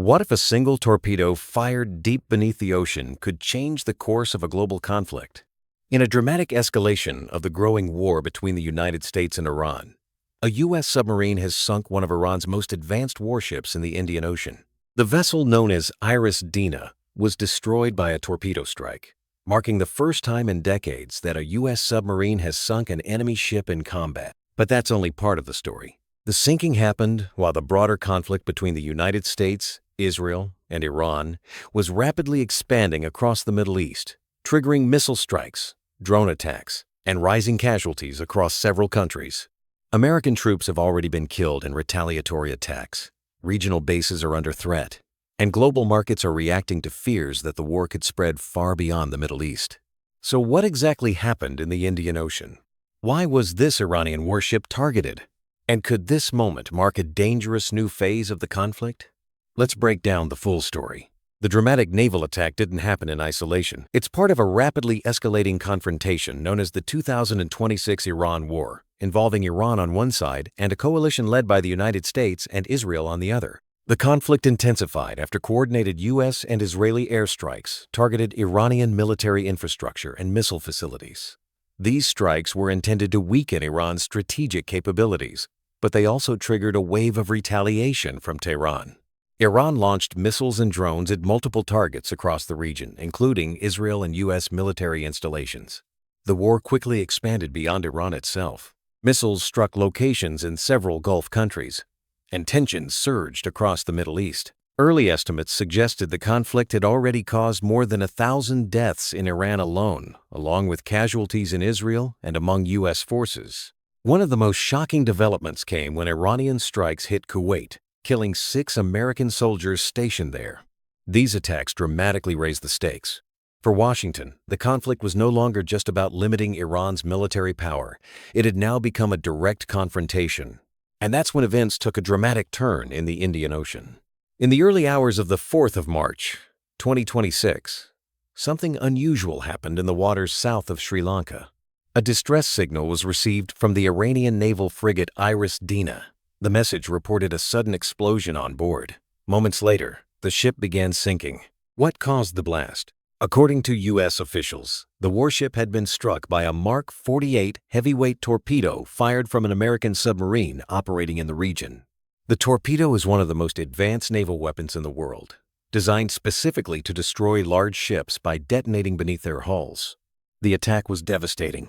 What if a single torpedo fired deep beneath the ocean could change the course of a global conflict? In a dramatic escalation of the growing war between the United States and Iran, a U.S. submarine has sunk one of Iran's most advanced warships in the Indian Ocean. The vessel, known as Iris Dina, was destroyed by a torpedo strike, marking the first time in decades that a U.S. submarine has sunk an enemy ship in combat. But that's only part of the story. The sinking happened while the broader conflict between the United States, Israel, and Iran was rapidly expanding across the Middle East, triggering missile strikes, drone attacks, and rising casualties across several countries. American troops have already been killed in retaliatory attacks. Regional bases are under threat, and global markets are reacting to fears that the war could spread far beyond the Middle East. So what exactly happened in the Indian Ocean? Why was this Iranian warship targeted? And could this moment mark a dangerous new phase of the conflict? Let's break down the full story. The dramatic naval attack didn't happen in isolation. It's part of a rapidly escalating confrontation known as the 2026 Iran War, involving Iran on one side and a coalition led by the United States and Israel on the other. The conflict intensified after coordinated U.S. and Israeli airstrikes targeted Iranian military infrastructure and missile facilities. These strikes were intended to weaken Iran's strategic capabilities, but they also triggered a wave of retaliation from Tehran. Iran launched missiles and drones at multiple targets across the region, including Israel and U.S. military installations. The war quickly expanded beyond Iran itself. Missiles struck locations in several Gulf countries, and tensions surged across the Middle East. Early estimates suggested the conflict had already caused more than 1,000 deaths in Iran alone, along with casualties in Israel and among U.S. forces. One of the most shocking developments came when Iranian strikes hit Kuwait, killing 6 American soldiers stationed there. These attacks dramatically raised the stakes. For Washington, the conflict was no longer just about limiting Iran's military power. It had now become a direct confrontation. And that's when events took a dramatic turn in the Indian Ocean. In the early hours of the 4th of March, 2026, something unusual happened in the waters south of Sri Lanka. A distress signal was received from the Iranian naval frigate Iris Dina. The message reported a sudden explosion on board. Moments later, the ship began sinking. What caused the blast? According to U.S. officials, the warship had been struck by a Mark 48 heavyweight torpedo fired from an American submarine operating in the region. The torpedo is one of the most advanced naval weapons in the world, designed specifically to destroy large ships by detonating beneath their hulls. The attack was devastating.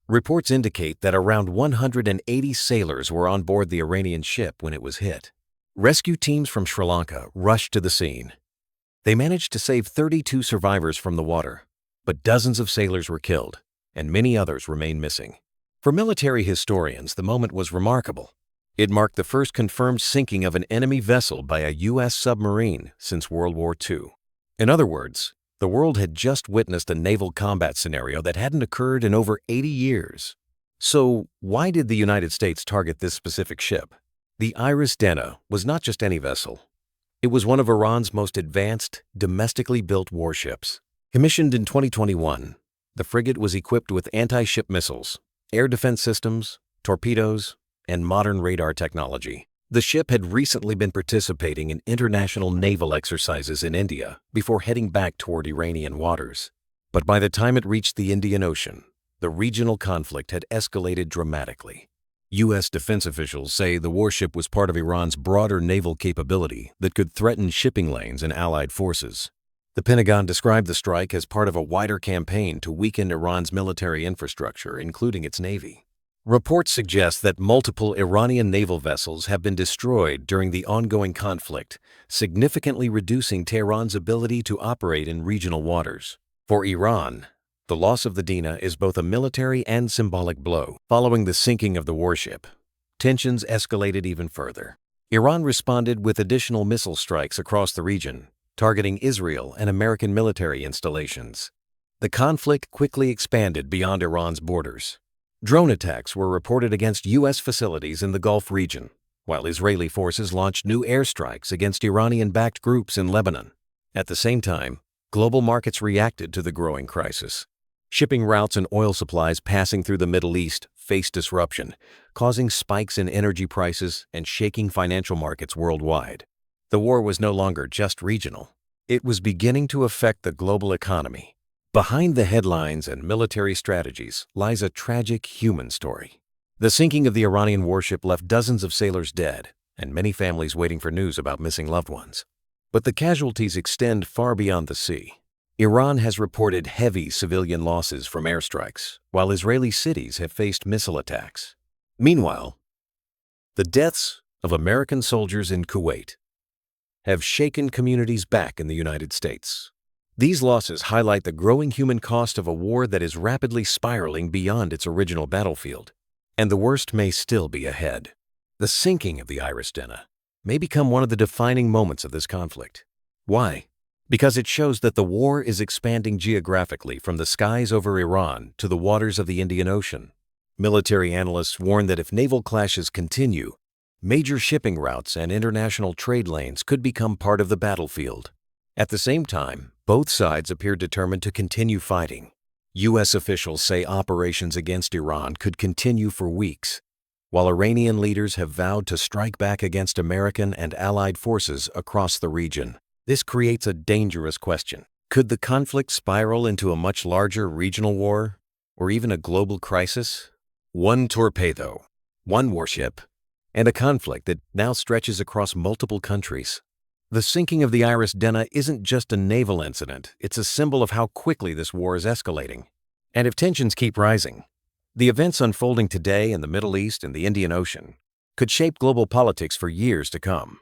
Reports indicate that around 180 sailors were on board the Iranian ship when it was hit. Rescue teams from Sri Lanka rushed to the scene. They managed to save 32 survivors from the water, but dozens of sailors were killed, and many others remain missing. For military historians, the moment was remarkable. It marked the first confirmed sinking of an enemy vessel by a U.S. submarine since World War II. In other words, the world had just witnessed a naval combat scenario that hadn't occurred in over 80 years. So, why did the United States target this specific ship? The Iris Dina was not just any vessel. It was one of Iran's most advanced, domestically built warships. Commissioned in 2021, the frigate was equipped with anti-ship missiles, air defense systems, torpedoes, and modern radar technology. The ship had recently been participating in international naval exercises in India before heading back toward Iranian waters. But by the time it reached the Indian Ocean, the regional conflict had escalated dramatically. U.S. defense officials say the warship was part of Iran's broader naval capability that could threaten shipping lanes and allied forces. The Pentagon described the strike as part of a wider campaign to weaken Iran's military infrastructure, including its navy. Reports suggest that multiple Iranian naval vessels have been destroyed during the ongoing conflict, significantly reducing Tehran's ability to operate in regional waters. For Iran, the loss of the Dina is both a military and symbolic blow. Following the sinking of the warship, tensions escalated even further. Iran responded with additional missile strikes across the region, targeting Israel and American military installations. The conflict quickly expanded beyond Iran's borders. Drone attacks were reported against U.S. facilities in the Gulf region, while Israeli forces launched new airstrikes against Iranian-backed groups in Lebanon. At the same time, global markets reacted to the growing crisis. Shipping routes and oil supplies passing through the Middle East faced disruption, causing spikes in energy prices and shaking financial markets worldwide. The war was no longer just regional. It was beginning to affect the global economy. Behind the headlines and military strategies lies a tragic human story. The sinking of the Iranian warship left dozens of sailors dead and many families waiting for news about missing loved ones. But the casualties extend far beyond the sea. Iran has reported heavy civilian losses from airstrikes, while Israeli cities have faced missile attacks. Meanwhile, the deaths of American soldiers in Kuwait have shaken communities back in the United States. These losses highlight the growing human cost of a war that is rapidly spiraling beyond its original battlefield. And the worst may still be ahead. The sinking of the Iris Dena may become one of the defining moments of this conflict. Why? Because it shows that the war is expanding geographically from the skies over Iran to the waters of the Indian Ocean. Military analysts warn that if naval clashes continue, major shipping routes and international trade lanes could become part of the battlefield. At the same time, both sides appear determined to continue fighting. U.S. officials say operations against Iran could continue for weeks, while Iranian leaders have vowed to strike back against American and allied forces across the region. This creates a dangerous question. Could the conflict spiral into a much larger regional war, or even a global crisis? One torpedo, one warship, and a conflict that now stretches across multiple countries. The sinking of the Iris Dena isn't just a naval incident, it's a symbol of how quickly this war is escalating. And if tensions keep rising, the events unfolding today in the Middle East and the Indian Ocean could shape global politics for years to come.